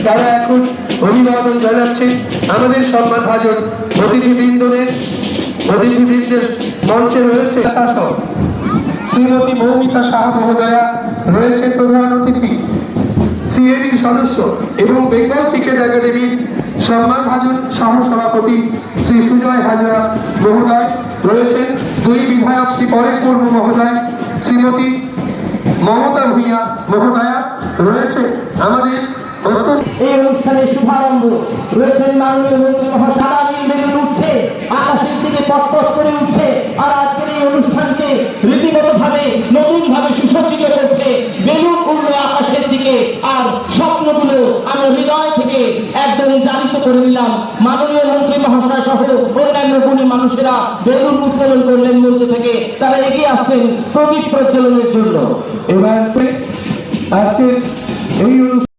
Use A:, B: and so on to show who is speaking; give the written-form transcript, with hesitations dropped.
A: তারা এখন অভিবাদন জানাচ্ছেন আমাদের সম্মানভাজন অতিথিবৃন্দের মঞ্চে রয়েছে শাসক শ্রীমতী মৌমিতা সাহা মহোদয়া, রয়েছে প্রধান অতিথি সিএবির সদস্য এবং বেঙ্গল ক্রিকেট একাডেমির সম্মানভাজন সহসভাপতি শ্রী সুজয় হাজরা মহোদয়, রয়েছেন দুই বিধায়ক শ্রী পরেশ মুর্মু মহোদয়, শ্রীমতী মমতা ভূঁইয়া মহোদয়া, রয়েছে আমাদের
B: এই অনুষ্ঠানের শুভারম্ভ রয়েছেন মাননীয় মন্ত্রী মহাশয়। বেলুন উঠছে, আকাশের দিকে পটপট করে উঠছে, আর আজকের এই অনুষ্ঠানকে রীতিগতভাবে নতুনভাবে সুসজ্জিত করছে। বেলুন উঠলো আকাশের দিকে, আর স্বপ্নগুলো আমরা হৃদয় থেকে একদম জারিত করে নিলাম। মাননীয় মন্ত্রী মহাশয় সহ অন্যান্য গুণী মানুষেরা বেলুন উত্তোলন করলেন মঞ্চ থেকে, তারা এগিয়ে আসছেন প্রদীপ প্রজ্বলনের জন্য।
A: এবার আজকের এই